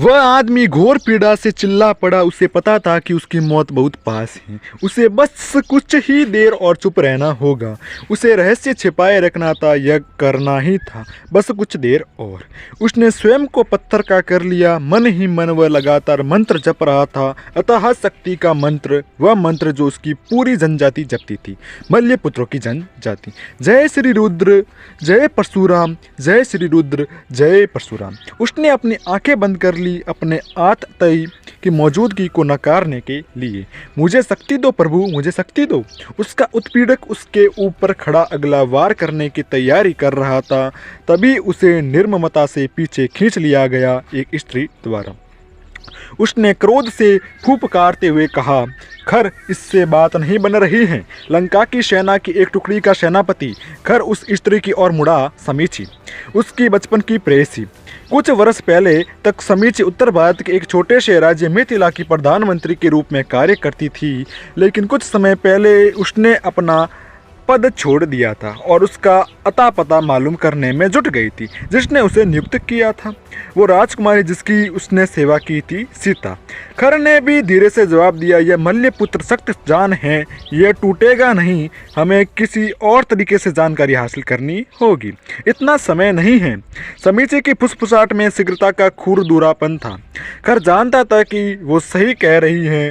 वह आदमी घोर पीड़ा से चिल्ला पड़ा। उसे पता था कि उसकी मौत बहुत पास है। उसे बस कुछ ही देर और चुप रहना होगा। उसे रहस्य छिपाए रखना था, यह करना ही था, बस कुछ देर और। उसने स्वयं को पत्थर का कर लिया। मन ही मन वह लगातार मंत्र जप रहा था, अतः शक्ति का मंत्र, वह मंत्र जो उसकी पूरी जनजाति जपती थी, मल्यपुत्रों की जनजाति। जय श्री रुद्र, जय परशुराम, जय श्री रुद्र, जय परशुराम। उसने अपनी आंखें बंद कर ली अपने आतताई की मौजूदगी को नकारने के लिए। मुझे शक्ति दो प्रभु, मुझे शक्ति दो। उसका उत्पीड़क उसके ऊपर खड़ा अगला वार करने की तैयारी कर रहा था। तभी उसे निर्ममता से पीछे खींच लिया गया एक स्त्री द्वारा। उसने क्रोध से फूफकारते हुए कहा, खर इससे बात नहीं बन रही है। लंका की सेना की एक टुकड़ी का सेनापति खर उस स्त्री की ओर मुड़ा। समीची उसकी बचपन की प्रेयसी। कुछ वर्ष पहले तक समीची उत्तर भारत के एक छोटे से राज्य मिथिला की प्रधानमंत्री के रूप में कार्य करती थी, लेकिन कुछ समय पहले उसने अपना पद छोड़ दिया था और उसका अता पता मालूम करने में जुट गई थी जिसने उसे नियुक्त किया था। वो राजकुमारी जिसकी उसने सेवा की थी, सीता। खर ने भी धीरे से जवाब दिया, यह मल्यपुत्र सख्त जान है, यह टूटेगा नहीं। हमें किसी और तरीके से जानकारी हासिल करनी होगी, इतना समय नहीं है। समीची की फुसफुसाहट में शीघ्रता का खुरदुरापन था। खर जानता था कि वो सही कह रही है।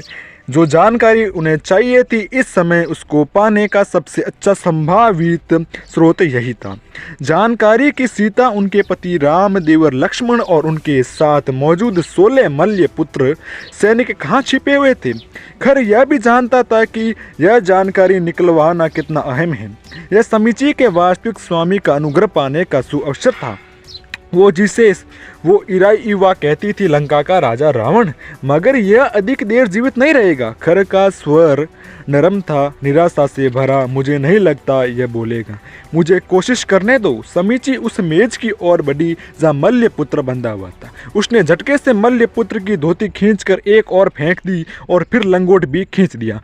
जो जानकारी उन्हें चाहिए थी इस समय उसको पाने का सबसे अच्छा संभावित स्रोत यही था। जानकारी कि सीता, उनके पति राम, देवर लक्ष्मण और उनके साथ मौजूद 16 मल्य पुत्र सैनिक कहाँ छिपे हुए थे। खर यह भी जानता था कि यह जानकारी निकलवाना कितना अहम है। यह समीची के वास्तविक स्वामी का अनुग्रह पाने का सुअवसर था, वो जिसे वो इराइवा कहती थी, लंका का राजा रावण। मगर यह अधिक देर जीवित नहीं रहेगा। खर का स्वर नरम था, निराशा से भरा। मुझे नहीं लगता यह बोलेगा, मुझे कोशिश करने दो। समीची उस मेज की ओर बढ़ी जहाँ मल्यपुत्र बंधा हुआ था। उसने झटके से मल्यपुत्र की धोती खींचकर एक और फेंक दी और फिर लंगोट भी खींच दिया।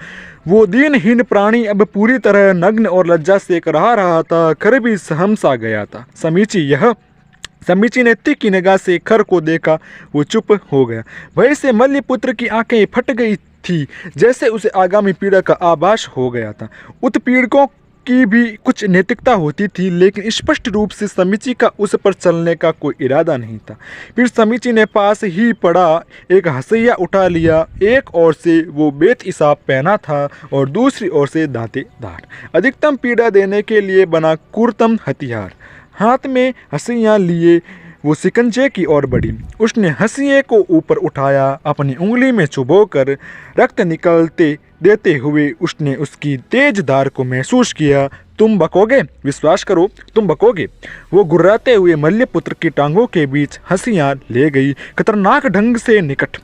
वो दीनहीन प्राणी अब पूरी तरह नग्न और लज्जा से कराह रहा था। खर भी सहमसा गया था। समीची ने तीखी निगाह से खर को देखा। वो चुप हो गया। भय से मल्यपुत्र की आंखें फट गई थी, जैसे उसे आगामी पीड़ा का आभास हो गया था। उत्पीड़कों की भी कुछ नैतिकता होती थी, लेकिन स्पष्ट रूप से समीची का उस पर चलने का कोई इरादा नहीं था। फिर समीची ने पास ही पड़ा एक हसैया उठा लिया। एक ओर से वो बेत-इसाब पहना था और दूसरी ओर से दांतेदार, अधिकतम पीड़ा देने के लिए बना क्रूरतम हथियार। हाथ में हंसियाँ लिए वो शिकंजे की ओर बढ़ी। उसने हंसिये को ऊपर उठाया, अपनी उंगली में चुभोकर रक्त निकलते देते हुए उसने उसकी तेज धार को महसूस किया। तुम बकोगे, विश्वास करो, तुम बकोगे। वो गुर्राते हुए मल्यपुत्र की टांगों के बीच हंसियाँ ले गई, खतरनाक ढंग से निकट।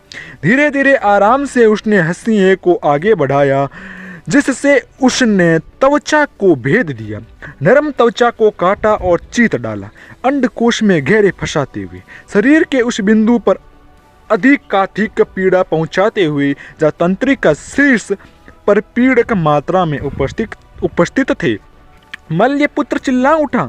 धीरे धीरे आराम से उसने हंसिये को आगे बढ़ाया, जिससे उसने त्वचा को भेद दिया। नरम त्वचा को काटा और चीत डाला, अंडकोश में गहरे फंसाते हुए, शरीर के उस बिंदु पर अधिकाधिक पीड़ा पहुंचाते हुए जहाँ तंत्रिका का शीर्ष पर पीड़क मात्रा में उपस्थित थे। मल्यपुत्र चिल्ला उठा।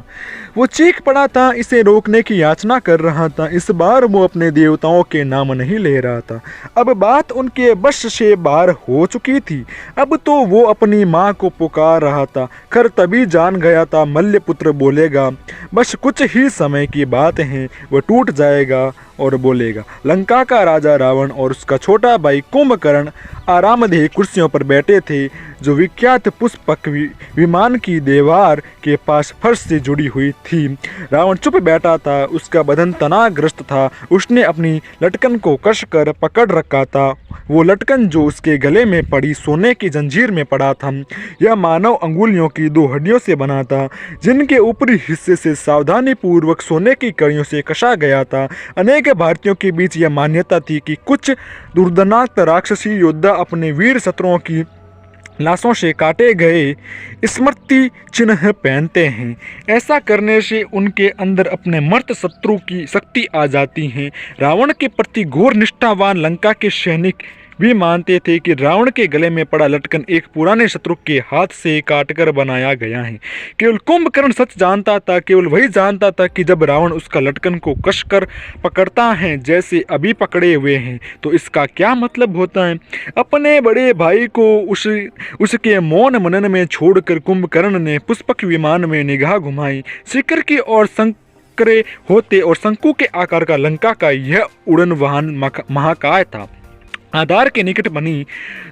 वो चीख पड़ा था, इसे रोकने की याचना कर रहा था। इस बार वो अपने देवताओं के नाम नहीं ले रहा था। अब बात उनके बस से बाहर हो चुकी थी। अब तो वो अपनी माँ को पुकार रहा था। खर तभी जान गया था मल्यपुत्र बोलेगा, बस कुछ ही समय की बात है। वह टूट जाएगा और बोलेगा। लंका का राजा रावण और उसका छोटा भाई कुंभकर्ण आरामदेह कुर्सियों पर बैठे थे, जो विख्यात पुष्पक विमान की दीवार के पास फर्श से जुड़ी हुई थी। रावण चुप बैठा था, उसका बदन तनावग्रस्त था। उसने अपनी लटकन को कसकर पकड़ रखा था। वो लटकन जो उसके गले में पड़ी सोने की जंजीर में पड़ा था, यह मानव अंगुलियों की 2 हड्डियों से बना था, जिनके ऊपरी हिस्से से सावधानी पूर्वक सोने की कड़ियों से कसा गया था। अनेक भारतीयों के बीच यह मान्यता थी कि कुछ दुर्दनाक राक्षसी योद्धा अपने वीर शत्रुओं की लाशों से काटे गए स्मृति चिन्ह पहनते हैं। ऐसा करने से उनके अंदर अपने मर्त शत्रु की शक्ति आ जाती है। रावण के प्रति घोर निष्ठावान लंका के सैनिक भी मानते थे कि रावण के गले में पड़ा लटकन एक पुराने शत्रु के हाथ से काटकर बनाया गया है। केवल कुंभकर्ण सच जानता था, केवल वही जानता था कि जब रावण उसका लटकन को कसकर पकड़ता है जैसे अभी पकड़े हुए हैं तो इसका क्या मतलब होता है। अपने बड़े भाई को उसके मौन मनन में छोड़कर कुंभकर्ण ने पुष्पक विमान में निगाह घुमाई। शिखर की ओर संकरे होते और शंकु के आकार का लंका का यह उड़न वाहन महाकाय था। आधार के निकट बनी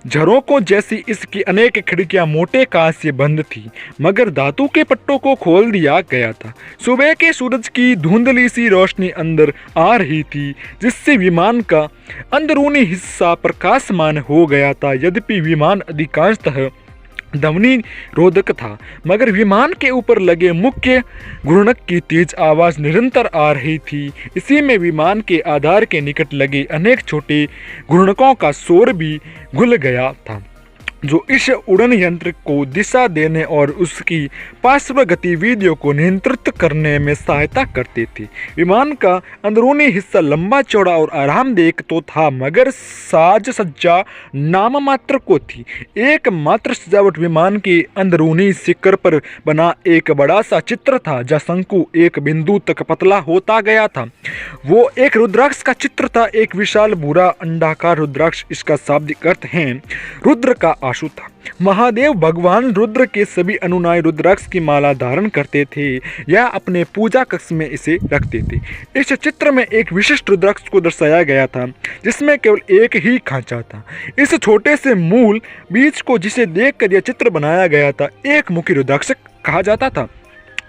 झरोकों जैसी इसकी अनेक खिड़कियां मोटे कांच से बंद थी, मगर धातु के पट्टों को खोल दिया गया था। सुबह के सूरज की धुंधली सी रोशनी अंदर आ रही थी, जिससे विमान का अंदरूनी हिस्सा प्रकाशमान हो गया था। यद्यपि विमान अधिकांशतः ध्वनि रोधक था, मगर विमान के ऊपर लगे मुख्य घूर्णक की तेज आवाज निरंतर आ रही थी। इसी में विमान के आधार के निकट लगे अनेक छोटे घूर्णकों का शोर भी घुल गया था, जो इस उड़न यंत्र को दिशा देने और उसकी पार्श्व गतिविधियों को नियंत्रित करने में सहायता करते थे। विमान का अंदरूनी हिस्सा लंबा चौड़ा और आरामदेह तो था, मगर साज सज्जा नाम मात्र को थी। एकमात्र सजावट विमान के अंदरूनी शिखर पर बना एक बड़ा सा चित्र था, जहाँ शंकु एक बिंदु तक पतला होता गया था। वो एक रुद्राक्ष का चित्र था, एक विशाल भूरा अंडाकार रुद्राक्ष। इसका शाब्दिक अर्थ है रुद्र का आशु था। महादेव भगवान रुद्र के सभी अनुयायी रुद्राक्ष की माला धारण करते थे या अपने पूजा कक्ष में इसे रखते थे। इस चित्र में एक विशिष्ट रुद्राक्ष को दर्शाया गया था, जिसमें केवल एक ही खांचा था। इस छोटे से मूल बीज को जिसे देखकर यह चित्र बनाया गया था, एक मुखी रुद्राक्ष कहा जाता था।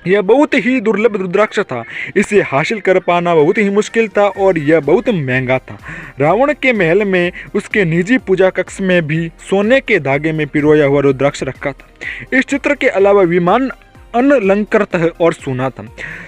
यह बहुत ही दुर्लभ रुद्राक्ष था, इसे हासिल कर पाना बहुत ही मुश्किल था और यह बहुत महंगा था। रावण के महल में उसके निजी पूजा कक्ष में भी सोने के धागे में पिरोया हुआ रुद्राक्ष रखा था। इस चित्र के अलावा विमान अनलंकृत और सोना था।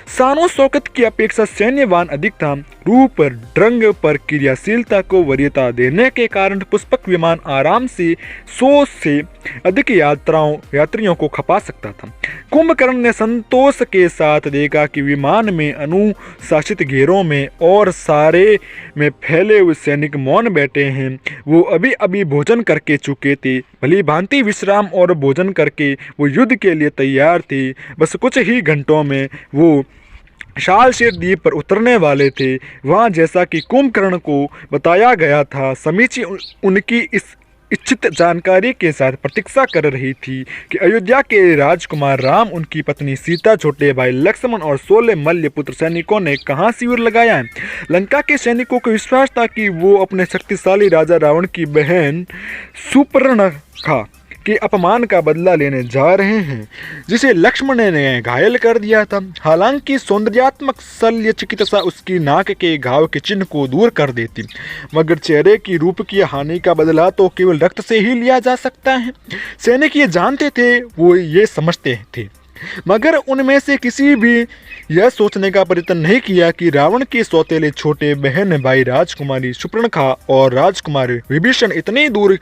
शानो शौकत की अपेक्षा सैन्यवान अधिक था। रूप रंग पर क्रियाशीलता को वरीयता देने के कारण पुष्पक विमान आराम से 100 से अधिक यात्रियों को खपा सकता था। कुंभकर्ण ने संतोष के साथ देखा कि विमान में अनुशासित घेरों में और सारे में फैले हुए सैनिक मौन बैठे हैं। वो अभी अभी भोजन करके चुके थे। भली भांति विश्राम और भोजन करके वो युद्ध के लिए तैयार थे। बस कुछ ही घंटों में वो शालशेर द्वीप पर उतरने वाले थे। वहाँ जैसा कि कुंभकर्ण को बताया गया था, समीची उनकी इस इच्छित जानकारी के साथ प्रतीक्षा कर रही थी कि अयोध्या के राजकुमार राम, उनकी पत्नी सीता, छोटे भाई लक्ष्मण और 16 मल्ल पुत्र सैनिकों ने कहाँ शिविर लगाया है। लंका के सैनिकों को विश्वास था कि वो अपने शक्तिशाली राजा रावण की बहन सुपर्णखा के अपमान का बदला लेने जा रहे हैं, जिसे लक्ष्मण ने घायल कर दिया था। हालांकि सौंदर्यात्मक शल्य चिकित्सा उसकी नाक के घाव के चिन्ह को दूर कर देती, मगर चेहरे की रूप की हानि का बदला तो केवल रक्त से ही लिया जा सकता है। सैनिक ये जानते थे, वो ये समझते थे, मगर उनमें से किसी भी यह सोचने का प्रयत्न नहीं किया कि रावण के सौतेले छोटे बहन भाई राजकुमारी सुपर्णखा और राजकुमार विभीषण इतनी दूर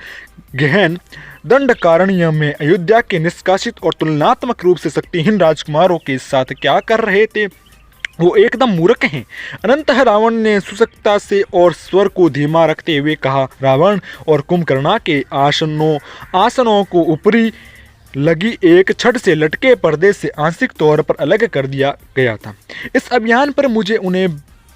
गहन दंडकारण्य में अयोध्या के निष्कासित और तुलनात्मक रूप से शक्तिहीन राजकुमारों के साथ क्या कर रहे थे। वो एकदम मूर्ख हैं। अनंतः रावण ने सुसक्ता से और स्वर को धीमा रखते हुए कहा। रावण और कुंभकर्ण के आसनों को ऊपरी लगी एक छड़ से लटके पर्दे से आंशिक तौर पर अलग कर दिया गया था। इस अभियान पर मुझे उन्हें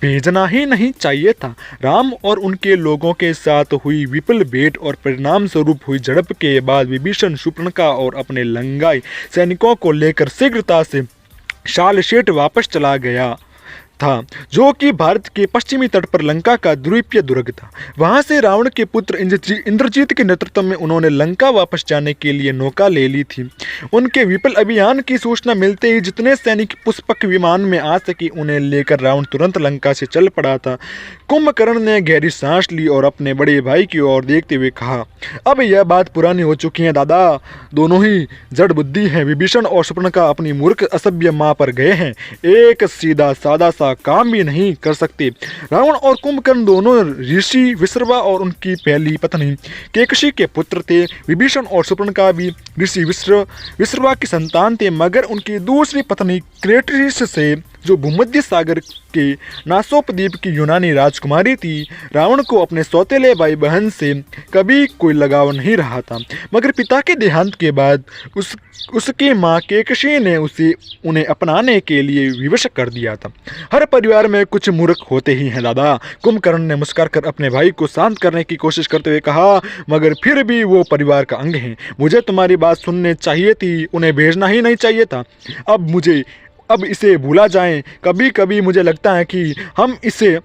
भेजना ही नहीं चाहिए था। राम और उनके लोगों के साथ हुई विपुल भेंट और परिणाम स्वरूप हुई झड़प के बाद विभीषण, शूर्पणखा और अपने लंगाई सैनिकों को लेकर शीघ्रता से शालशेट वापस चला गया था, जो कि भारत के पश्चिमी तट पर लंका का द्वीपीय दुर्ग था। वहां से रावण के पुत्र इंद्रजीत के नेतृत्व में उन्होंने लंका वापस जाने के लिए नौका ले ली थी। उनके विफल अभियान की सूचना मिलते ही जितने सैनिक पुष्पक विमान में आ सके उन्हें लेकर रावण तुरंत लंका से चल पड़ा था। कुंभकर्ण ने गहरी सांस ली और अपने बड़े भाई की ओर देखते हुए कहा, अब यह बात पुरानी हो चुकी है दादा, दोनों ही जड़ बुद्धि हैं। विभीषण और शूर्पणखा अपनी मूर्ख असभ्य माँ पर गए हैं, एक सीधा सादा सा काम भी नहीं कर सकते। रावण और कुंभकर्ण दोनों ऋषि विश्रवा और उनकी पहली पत्नी केकशी के पुत्र थे। विभीषण और शूर्पणखा भी ऋषि विश्रवा की संतान थे, मगर उनकी दूसरी पत्नी क्रेटिस से जो भूमध्य सागर के नासोपद्वीप की यूनानी राजकुमारी थी। रावण को अपने सौतेले भाई बहन से कभी कोई लगाव नहीं रहा था, मगर पिता के देहांत के बाद उसकी माँ केकशी ने उन्हें अपनाने के लिए विवश कर दिया था। हर परिवार में कुछ मूर्ख होते ही हैं दादा। कुंभकर्ण ने मुस्कुराकर अपने भाई को शांत करने की कोशिश करते हुए कहा, मगर फिर भी वो परिवार का अंग हैं। मुझे तुम्हारी बात सुननी चाहिए थी, उन्हें भेजना ही नहीं चाहिए था। अब इसे भूला जाएं। कभी कभी मुझे लगता है कि हम इसे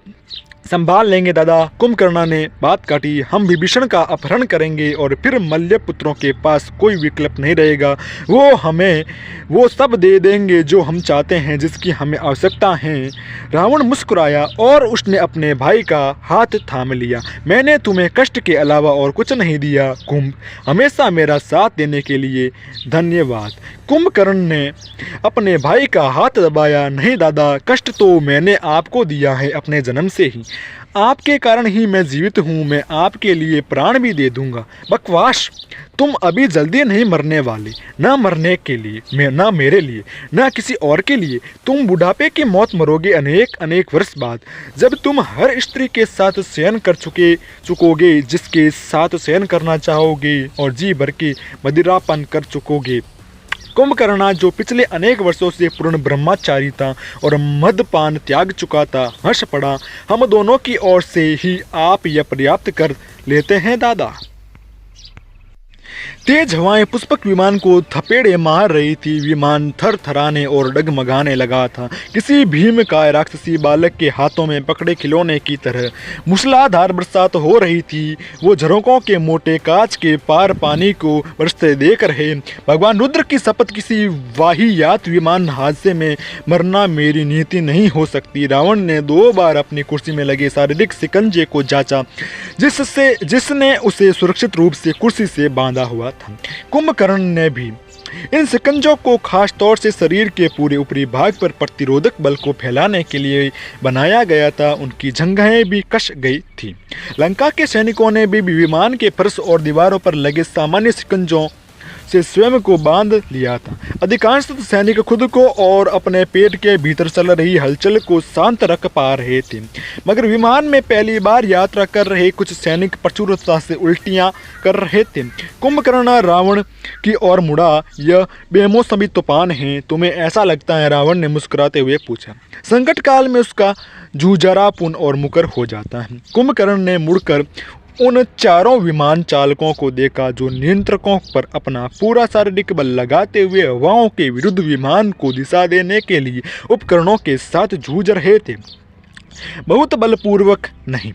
संभाल लेंगे दादा। कुंभकर्ण ने बात काटी, हम विभीषण का अपहरण करेंगे और फिर मल्ल पुत्रों के पास कोई विकल्प नहीं रहेगा। वो हमें वो सब दे देंगे जो हम चाहते हैं, जिसकी हमें आवश्यकता है। रावण मुस्कुराया और उसने अपने भाई का हाथ थाम लिया। मैंने तुम्हें कष्ट के अलावा और कुछ नहीं दिया कुंभ, हमेशा मेरा साथ देने के लिए धन्यवाद। कुंभकर्ण ने अपने भाई का हाथ दबाया। नहीं दादा, कष्ट तो मैंने आपको दिया है अपने जन्म से ही। आपके कारण ही मैं जीवित हूँ। मैं आपके लिए प्राण भी दे दूंगा। बकवास, तुम अभी जल्दी नहीं मरने वाले, ना मरने के लिए, ना मेरे लिए, ना किसी और के लिए। तुम बुढ़ापे की मौत मरोगे अनेक अनेक वर्ष बाद, जब तुम हर स्त्री के साथ शयन कर चुकोगे जिसके साथ शयन करना चाहोगे, और जी भर के मदिरापान कर चुकोगे। कुंभकर्ण, जो पिछले अनेक वर्षों से पूर्ण ब्रह्मचारी था और मदपान त्याग चुका था, हंस पड़ा। हम दोनों की ओर से ही आप यह पर्याप्त कर लेते हैं दादा। तेज हवाएं पुष्पक विमान को थपेड़े मार रही थी। विमान थर थराने और डगमगाने लगा था, किसी भीम का राक्षसी बालक के हाथों में पकड़े खिलौने की तरह। मूसलाधार बरसात हो रही थी। वो झरोकों के मोटे कांच के पार पानी को बरसते देख रहे। भगवान रुद्र की शपथ, किसी वाहियात विमान हादसे में मरना मेरी नीति नहीं हो सकती। रावण ने 2 बार अपनी कुर्सी में लगे शारीरिक शिकंजे को जांचा, जिसने उसे सुरक्षित रूप से कुर्सी से बांधा हुआ था। कुंभकर्ण ने भी इन शिकंजों को खास तौर से शरीर के पूरे ऊपरी भाग पर प्रतिरोधक बल को फैलाने के लिए बनाया गया था। उनकी जंघें भी कस गई थी। लंका के सैनिकों ने भी विमान के फर्श और दीवारों पर लगे सामान्य शिकंजों से स्वयं को बांध लिया था। अधिकांश सैनिक खुद को और अपने पेट के भीतर चल रही हलचल को शांत रख पा रहे थे, मगर विमान में पहली बार यात्रा कर रहे कुछ सैनिक प्रचुरता से उल्टियां कर रहे थे। कुंभकर्ण रावण की ओर मुड़ा, यह बेमौसमी तूफान है, तुम्हें ऐसा लगता है? रावण ने मुस्कुराते हुए पूछा। संकट काल में उसका जूझारापन और मुकर हो जाता है। कुंभकर्ण ने मुड़कर उन चारों विमान चालकों को देखा जो नियंत्रकों पर अपना पूरा शारीरिक बल लगाते हुए हवाओं के विरुद्ध विमान को दिशा देने के लिए उपकरणों के साथ जूझ रहे थे। बहुत बलपूर्वक नहीं,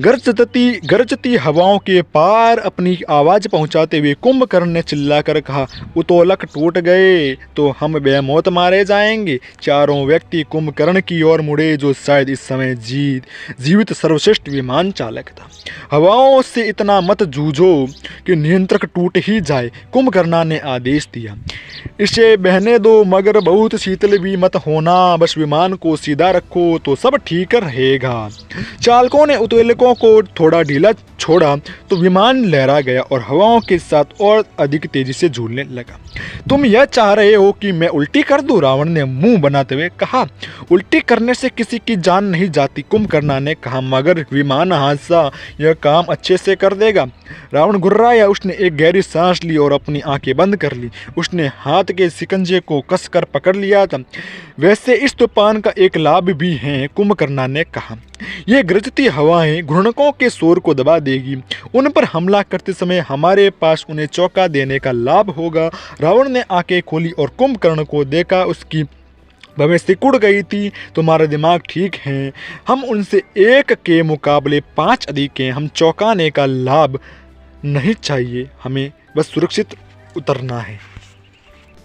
गरजती हवाओं के पार अपनी आवाज पहुंचाते हुए कुंभकर्ण ने चिल्लाकर कहा, उतोलक टूट गए तो हम बेमौत मारे जाएंगे। चारों व्यक्ति कुंभकर्ण की ओर मुड़े, जो शायद इस समय जीवित सर्वश्रेष्ठ विमान चालक था। हवाओं से इतना मत जूझो कि नियंत्रक टूट ही जाए, कुंभकर्ण ने आदेश दिया। इसे बहने दो, मगर बहुत शीतल भी मत होना। बस विमान को सीधा रखो तो सब ठीक रहेगा। चालकों ने उत्वेलकों को थोड़ा ढीला छोड़ा तो विमान लहरा गया और हवाओं के साथ और अधिक तेजी से झूलने लगा। तुम यह चाह रहे हो कि मैं उल्टी कर दूं? रावण ने मुंह बनाते हुए कहा। उल्टी करने से किसी की जान नहीं जाती, कुंभकर्ण ने कहा, मगर विमान हादसा यह काम अच्छे से कर देगा। रावण गुर्राया। उसने एक गहरी सांस ली और अपनी आंखें बंद कर ली। उसने हाथ के शिकंजे को कसकर पकड़ लिया था। वैसे इस तूफान का एक लाभ भी है, कुंभकर्ण ने कहा। ये गरजती हवाएं घुड़नकों के शोर को दबा देगी। उन पर हमला करते समय हमारे पास उन्हें चौंका देने का लाभ होगा। रावण ने आंखें खोली और कुंभकर्ण को देखा। उसकी भवें सिकुड़ गई थी। तुम्हारा दिमाग ठीक है, हम उनसे 1 के मुकाबले 5 अधिक हैं। हम चौंकाने का लाभ नहीं चाहिए, हमें बस सुरक्षित उतरना है।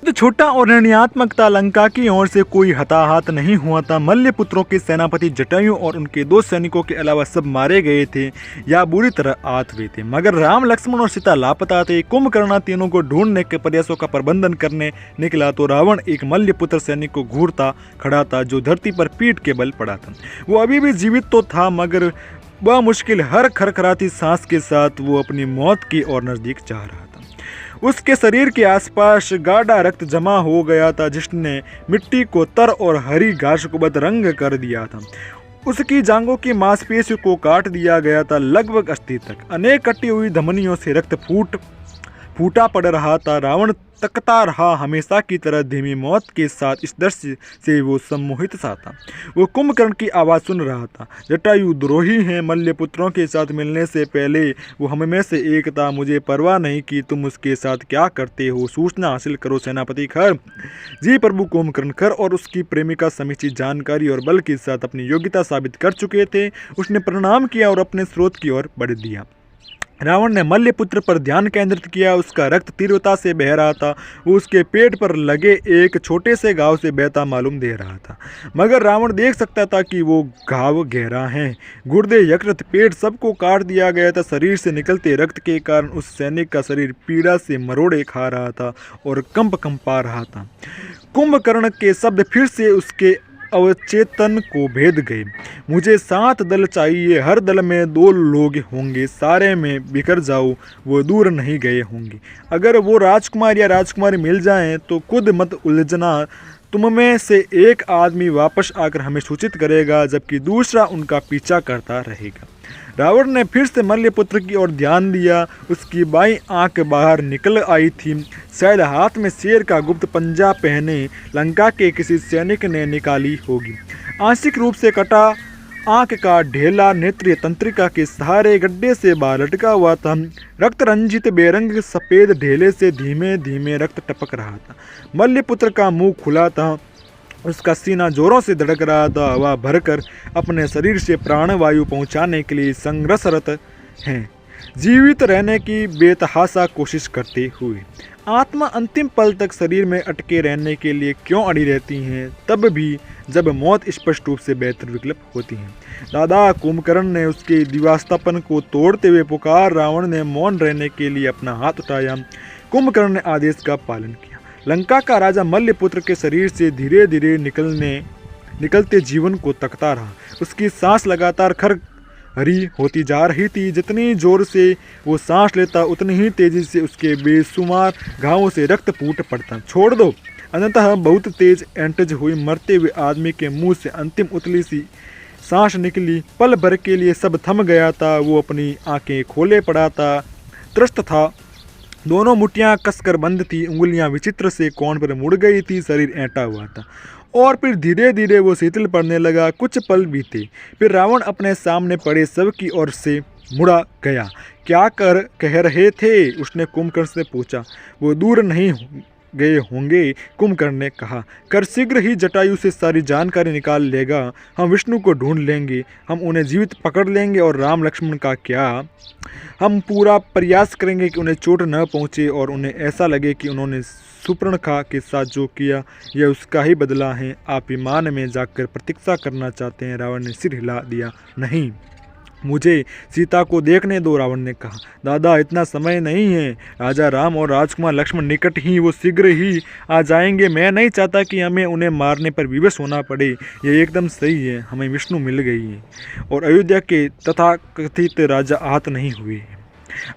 छोटा और निर्णयात्मकता लंका की ओर से कोई हताहत नहीं हुआ था। मल्ल पुत्रों के सेनापति जटायु और उनके 2 सैनिकों के अलावा सब मारे गए थे या बुरी तरह आहत हुए थे, मगर राम, लक्ष्मण और सीता लापता थे। कुंभकर्ण तीनों को ढूंढने के प्रयासों का प्रबंधन करने निकला तो रावण एक मल्ल पुत्र सैनिक को घूरता खड़ा था, जो धरती पर पीठ के बल पड़ा था। वो अभी भी जीवित तो था, मगर वह मुश्किल हर खरखराती सांस के साथ वो अपनी मौत की ओर नजदीक जा रहा था। उसके शरीर के आसपास गाढ़ा रक्त जमा हो गया था, जिसने मिट्टी को तर और हरी घास को बदरंग कर दिया था। उसकी जांघों की मांसपेशियों को काट दिया गया था, लगभग अस्थि तक। अनेक कटी हुई धमनियों से रक्त फूटा पड़ रहा था। रावण तकता रहा, हमेशा की तरह धीमी मौत के साथ। इस दृश्य से वो सम्मोहित सा था। वो कुंभकर्ण की आवाज़ सुन रहा था। जटायु द्रोही हैं, मल्लपुत्रों के साथ मिलने से पहले वो हम में से एक था। मुझे परवाह नहीं कि तुम उसके साथ क्या करते हो। सूचना हासिल करो सेनापति खर। जी प्रभु। कुंभकर्ण खर और उसकी प्रेमिका समुचित जानकारी और बल के साथ अपनी योग्यता साबित कर चुके थे। उसने प्रणाम किया और अपने स्रोत की ओर बढ़ दिया। रावण ने मल्लपुत्र पर ध्यान केंद्रित किया। उसका रक्त तीव्रता से बह रहा था। वो उसके पेट पर लगे एक छोटे से घाव से बहता मालूम दे रहा था, मगर रावण देख सकता था कि वो घाव गहरा है। गुर्दे, यकृत, पेट सबको काट दिया गया था। शरीर से निकलते रक्त के कारण उस सैनिक का शरीर पीड़ा से मरोड़े खा रहा था और कंपा रहा था। कुंभकर्ण के शब्द फिर से उसके अवचेतन को भेद गए। मुझे 7 दल चाहिए, हर दल में 2 लोग होंगे, सारे में बिखर जाओ, वो दूर नहीं गए होंगे। अगर वो राजकुमार या राजकुमारी मिल जाएं तो खुद मत उलझना। तुम में से एक आदमी वापस आकर हमें सूचित करेगा, जबकि दूसरा उनका पीछा करता रहेगा। रावण ने फिर से मल्लपुत्र की ओर ध्यान दिया। उसकी बाईं आंख बाहर निकल आई थी। शायद हाथ में शेर का गुप्त पंजा पहने लंका के किसी सैनिक ने निकाली होगी। आंशिक रूप से कटा आंख का ढेला नेत्रीय तंत्रिका के सहारे गड्ढे से बाहर लटका हुआ था। रक्त रंजित बेरंग सफेद ढेले से धीमे धीमे रक्त टपक रहा था। मल्लपुत्र का मुंह खुला था। उसका सीना जोरों से धड़क रहा था। हवा भरकर अपने शरीर से प्राणवायु पहुंचाने के लिए संघर्षरत हैं, जीवित रहने की बेतहाशा कोशिश करते हुए। आत्मा अंतिम पल तक शरीर में अटके रहने के लिए क्यों अड़ी रहती हैं, तब भी जब मौत स्पष्ट रूप से बेहतर विकल्प होती है। दादा, कुंभकर्ण ने उसके दिवास्तापन को तोड़ते हुए पुकार। रावण ने मौन रहने के लिए अपना हाथ उठाया। कुंभकर्ण ने आदेश का पालन किया। लंका का राजा मल्लपुत्र के शरीर से धीरे धीरे निकलते जीवन को तकता रहा। उसकी सांस लगातार खरहरी होती जा रही थी। जितनी जोर से वो सांस लेता, उतनी ही तेजी से उसके बेशुमार घावों से रक्त फूट पड़ता। छोड़ दो। अंततः बहुत तेज एंटज हुई मरते हुए आदमी के मुंह से अंतिम उतली सी सांस निकली। पल भर के लिए सब थम गया था। वो अपनी आंखें खोले पड़ा था, त्रस्त था। दोनों मुठ्ठियां कसकर बंद थी। उंगलियां विचित्र से कोण पर मुड़ गई थी। शरीर ऐंठा हुआ था और फिर धीरे धीरे वो शिथिल पड़ने लगा। कुछ पल बीते, फिर रावण अपने सामने पड़े सब की ओर से मुड़ा गया। क्या कह रहे थे? उसने कुंभकर्ण से पूछा। वो दूर नहीं गए होंगे, कुंभकर्ण ने कहा। कर शीघ्र ही जटायु से सारी जानकारी निकाल लेगा। हम विष्णु को ढूंढ लेंगे। हम उन्हें जीवित पकड़ लेंगे। और राम लक्ष्मण का क्या? हम पूरा प्रयास करेंगे कि उन्हें चोट न पहुंचे और उन्हें ऐसा लगे कि उन्होंने सुपर्णखा के साथ जो किया यह उसका ही बदला है। आप विमान में जाकर प्रतीक्षा करना चाहते हैं? रावण ने सिर हिला दिया। नहीं, मुझे सीता को देखने दो, रावण ने कहा। दादा, इतना समय नहीं है। राजा राम और राजकुमार लक्ष्मण निकट ही, वो शीघ्र ही आ जाएंगे। मैं नहीं चाहता कि हमें उन्हें मारने पर विवश होना पड़े। ये एकदम सही है, हमें विष्णु मिल गई है और अयोध्या के तथाकथित राजा आहत नहीं हुए।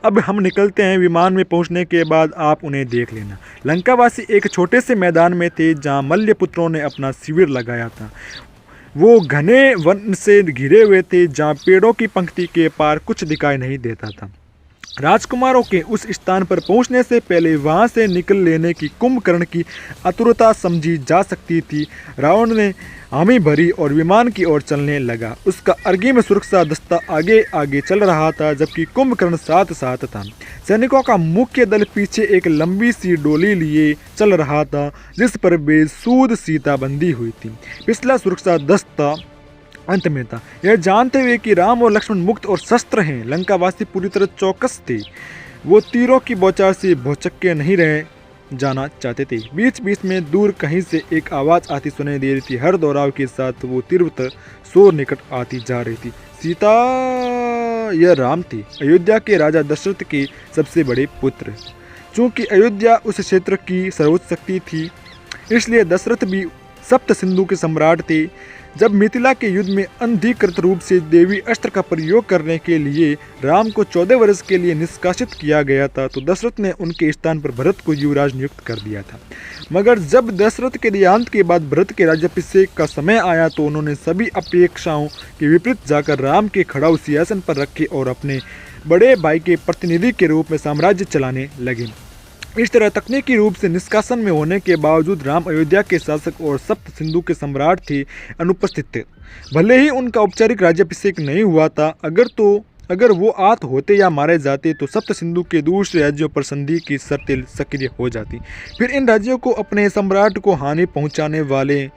अब हम निकलते हैं। विमान में पहुंचने के बाद आप उन्हें देख लेना। लंकावासी एक छोटे से मैदान में थे जहाँ मल्लपुत्रों ने अपना शिविर लगाया था। वो घने वन से घिरे हुए थे जहाँ पेड़ों की पंक्ति के पार कुछ दिखाई नहीं देता था। राजकुमारों के उस स्थान पर पहुंचने से पहले वहां से निकल लेने की कुंभकर्ण की आतुरता समझी जा सकती थी। रावण ने हामी भरी और विमान की ओर चलने लगा। उसका अर्घ्य सुरक्षा दस्ता आगे आगे चल रहा था, जबकि कुंभकर्ण साथ साथ था। सैनिकों का मुख्य दल पीछे एक लंबी सी डोली लिए चल रहा था, जिस पर बेसूद सीता बंधी हुई थी। पिछला सुरक्षा दस्ता अंत में था। यह जानते हुए कि राम और लक्ष्मण मुक्त और शस्त्र हैं, लंकावासी पूरी तरह चौकस थे। वो तीरों की बौछार से भौचक्के नहीं रह जाना चाहते थे। बीच बीच में दूर कहीं से एक आवाज़ आती सुनाई दे रही थी। हर दोहराव के साथ वो तीव्र शोर निकट आती जा रही थी। सीता, यह राम थे, अयोध्या के राजा दशरथ के सबसे बड़े पुत्र। चूँकि अयोध्या उस क्षेत्र की सर्वोच्च शक्ति थी, इसलिए दशरथ भी सप्त सिंधु के सम्राट थे। जब मिथिला के युद्ध में अनधिकृत रूप से देवी अस्त्र का प्रयोग करने के लिए राम को 14 वर्ष के लिए निष्कासित किया गया था, तो दशरथ ने उनके स्थान पर भरत को युवराज नियुक्त कर दिया था। मगर जब दशरथ के देहांत के बाद भरत के राज्याभिषेक का समय आया तो उन्होंने सभी अपेक्षाओं के विपरीत जाकर राम के खड़ाऊ सिंहासन पर रखे और अपने बड़े भाई के प्रतिनिधि के रूप में साम्राज्य चलाने लगे। इस तरह तकनीकी रूप से निष्कासन में होने के बावजूद राम अयोध्या के शासक और सप्त सिंधु के सम्राट थे अनुपस्थित थे। भले ही उनका औपचारिक राज्याभिषेक नहीं हुआ था, अगर वो आत होते या मारे जाते तो सप्त सिंधु के दूसरे राज्यों पर संधि की शर्तें सक्रिय हो जाती। फिर इन राज्यों को अपने सम्राट को हानि पहुंचाने वाले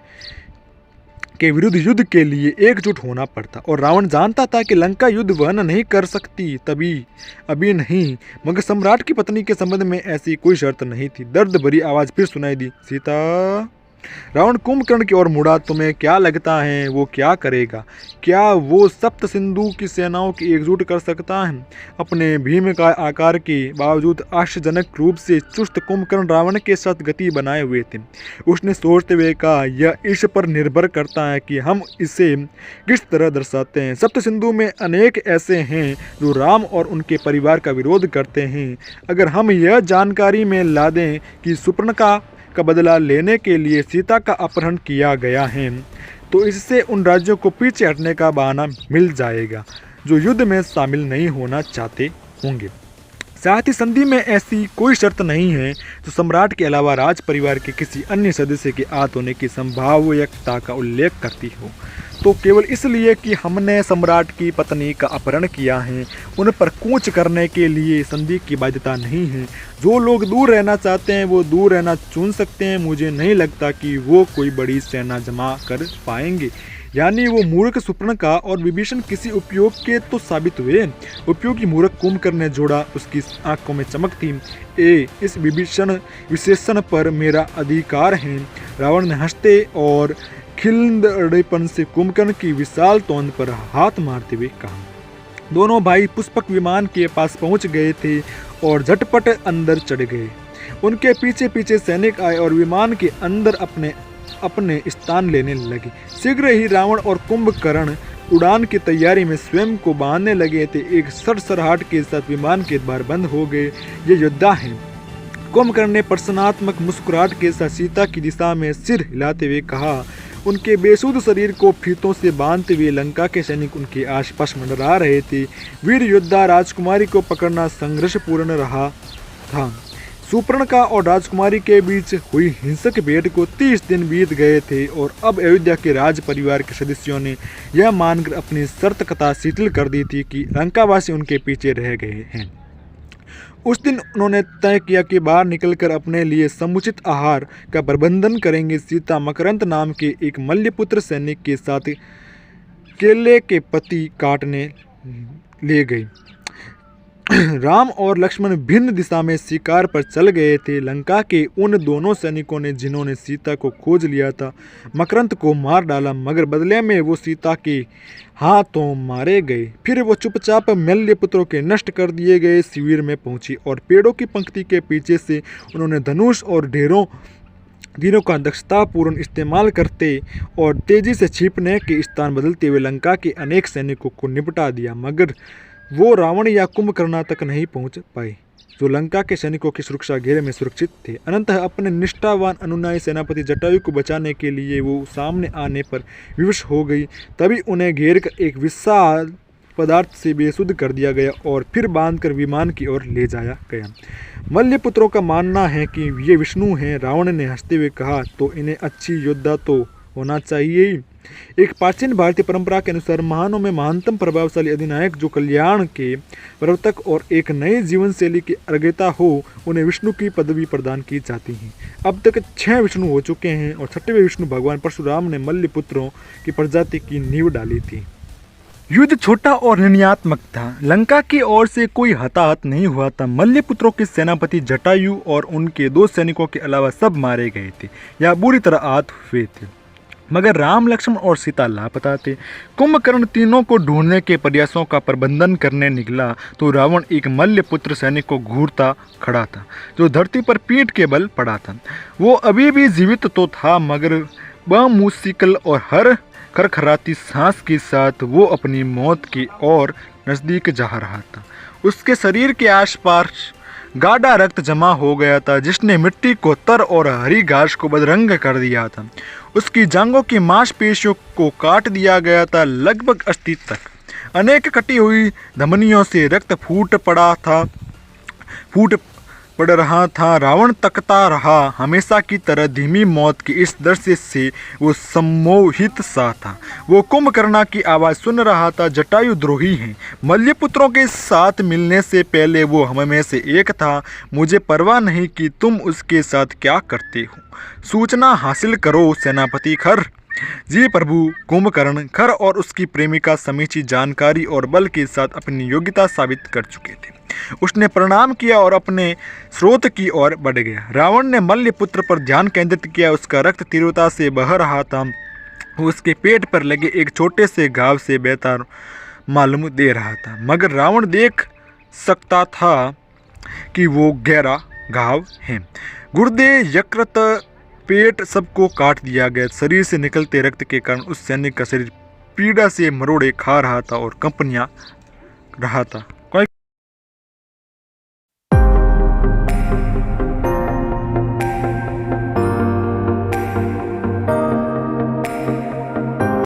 के विरुद्ध युद्ध के लिए एकजुट होना पड़ता। और रावण जानता था कि लंका युद्ध वहन नहीं कर सकती, तभी अभी नहीं, मगर सम्राट की पत्नी के संबंध में ऐसी कोई शर्त नहीं थी। दर्द भरी आवाज़ फिर सुनाई दी, सीता। रावण कुंभकर्ण की ओर मुड़ा, तुम्हें क्या लगता है वो क्या करेगा? क्या वो सप्त सिंधु की सेनाओं की एकजुट कर सकता है? अपने भीमकाय आकार के बावजूद आश्चर्यजनक रूप से चुस्त कुंभकर्ण रावण के साथ गति बनाए हुए थे। उसने सोचते हुए कहा, यह इस पर निर्भर करता है कि हम इसे किस तरह दर्शाते हैं। सप्त सिंधु में अनेक ऐसे हैं जो राम और उनके परिवार का विरोध करते हैं। अगर हम यह जानकारी में ला दें कि सुपर्णखा का बदला लेने के लिए सीता का अपहरण किया गया है, तो इससे उन राज्यों को पीछे हटने का बहाना मिल जाएगा जो युद्ध में शामिल नहीं होना चाहते होंगे। साथ ही संधि में ऐसी कोई शर्त नहीं है जो सम्राट के अलावा राज परिवार के किसी अन्य सदस्य के आत होने की संभाव्यता का उल्लेख करती हो। तो केवल इसलिए कि हमने सम्राट की पत्नी का अपहरण किया है, उन पर कूच करने के लिए संधि की बाध्यता नहीं है। जो लोग दूर रहना चाहते हैं वो दूर रहना चुन सकते हैं। मुझे नहीं लगता कि वो कोई बड़ी सेना जमा कर पाएंगे। यानी वो मूर्ख सुपर्णखा और विभीषण किसी उपयोग के तो साबित हुए। उपयोगी मूर्ख कुंभकर्ण ने जोड़ा, उसकी आंखों में चमक थी। इस विभीषण विशेषण पर मेरा अधिकार है। रावण ने हंसते और खिल्लड़ेपन से कुंभकर्ण की विशाल तोंद पर हाथ मारते हुए कहा। दोनों भाई पुष्पक विमान के पास पहुंच गए थे और झटपट अंदर चढ़ गए। उनके पीछे पीछे सैनिक आए और विमान के अंदर अपने स्थान लेने लगे। शीघ्र ही रावण और कुंभकर्ण उड़ान की तैयारी में स्वयं को बांधने लगे थे। एक सरसराहट के साथ विमान के द्वार बंद हो गए। ये योद्धा हैं। कुंभकर्ण ने प्रश्नात्मक मुस्कुराहट के साथ सीता की दिशा में सिर हिलाते हुए कहा। उनके बेसुध शरीर को फीतों से बांधते हुए लंका के सैनिक उनके आसपास मंडरा रहे थे। वीर योद्धा राजकुमारी को पकड़ना संघर्षपूर्ण रहा था। सुपर्णखा और राजकुमारी के बीच हुई हिंसक भेंट को 30 दिन बीत गए थे और अब अयोध्या के राज परिवार के सदस्यों ने यह मानकर अपनी शर्त कथा शिथिल कर दी थी कि लंकावासी उनके पीछे रह गए हैं। उस दिन उन्होंने तय किया कि बाहर निकलकर अपने लिए समुचित आहार का प्रबंधन करेंगे। सीता मकरंद नाम के एक मल्लपुत्र सैनिक के साथ केले के पत्ती काटने ले गई। राम और लक्ष्मण भिन्न दिशा में शिकार पर चल गए थे। लंका के उन दोनों सैनिकों ने जिन्होंने सीता को खोज लिया था मकरंद को मार डाला, मगर बदले में वो सीता के हाथों मारे गए। फिर वो चुपचाप मल्लपुत्रों के नष्ट कर दिए गए शिविर में पहुंची और पेड़ों की पंक्ति के पीछे से उन्होंने धनुष और ढेरों तीरों का दक्षतापूर्ण इस्तेमाल करते और तेजी से छिपने के स्थान बदलते हुए लंका के अनेक सैनिकों को निपटा दिया। मगर वो रावण या कुंभकर्ण तक नहीं पहुंच पाए जो लंका के सैनिकों की सुरक्षा घेरे में सुरक्षित थे। अनंतः अपने निष्ठावान अनुयायी सेनापति जटायु को बचाने के लिए वो सामने आने पर विवश हो गई। तभी उन्हें घेर कर एक विशाल पदार्थ से बेसुध कर दिया गया और फिर बांधकर विमान की ओर ले जाया गया। मल्लपुत्रों का मानना है कि ये विष्णु हैं। रावण ने हंसते हुए कहा, तो इन्हें अच्छी योद्धा तो होना चाहिए। एक प्राचीन भारतीय परंपरा के अनुसार महानों में महानतम प्रभावशाली अधिनायक जो कल्याण के प्रवर्तक और एक नई जीवन शैली की अर्घ्यता हो, उन्हें विष्णु की पदवी प्रदान की जाती है। अब तक 6 विष्णु हो चुके हैं और 6वें विष्णु भगवान परशुराम ने मल्लपुत्रों की प्रजाति की नींव डाली थी। युद्ध छोटा और निर्णयात्मक था। लंका की ओर से कोई हताहत नहीं हुआ था। मल्लपुत्रों के सेनापति जटायु और उनके 2 सैनिकों के अलावा सब मारे गए थे या बुरी तरह आहत हुए थे, मगर राम, लक्ष्मण और सीता लापता थे। कुंभकर्ण तीनों को ढूंढने के प्रयासों का प्रबंधन करने निकला तो रावण एक मल्लपुत्र सैनिक को घूरता खड़ा था जो धरती पर पीठ के बल पड़ा था। वो अभी भी जीवित तो था, मगर वह मूसिकल और हर खरखराती सांस के साथ वो अपनी मौत की ओर नज़दीक जा रहा था। उसके शरीर के आसपास गाढ़ा रक्त जमा हो गया था, जिसने मिट्टी को तर और हरी घास को बदरंग कर दिया था। उसकी जांघों की मांसपेशियों को काट दिया गया था, लगभग अस्थि तक। अनेक कटी हुई धमनियों से रक्त फूट पड़ रहा था। रावण तकता रहा, हमेशा की तरह धीमी मौत की इस दृश्य से वो सम्मोहित सा था। वो कुंभकर्ण की आवाज़ सुन रहा था, जटायु द्रोही हैं, मल्लपुत्रों के साथ मिलने से पहले वो हम में से एक था। मुझे परवाह नहीं कि तुम उसके साथ क्या करते हो। सूचना हासिल करो सेनापति खर। जी प्रभु। कुंभकर्ण खर और उसकी प्रेमिका समीची जानकारी और बल के साथ अपनी योग्यता साबित कर चुके थे। उसने प्रणाम किया और अपने स्रोत की ओर बढ़ गया। रावण ने मल्लपुत्र पर ध्यान केंद्रित किया। उसका रक्त तीव्रता से बह रहा था। उसके पेट पर लगे एक छोटे से घाव से बहता मालूम दे रहा था, मगर रावण देख सकता था कि वो गहरा घाव है। गुर्दे, यकृत, पेट सबको काट दिया गया। शरीर से निकलते रक्त के कारण उस सैनिक का शरीर पीड़ा से मरोड़े खा रहा था और कंपनियां रहा था।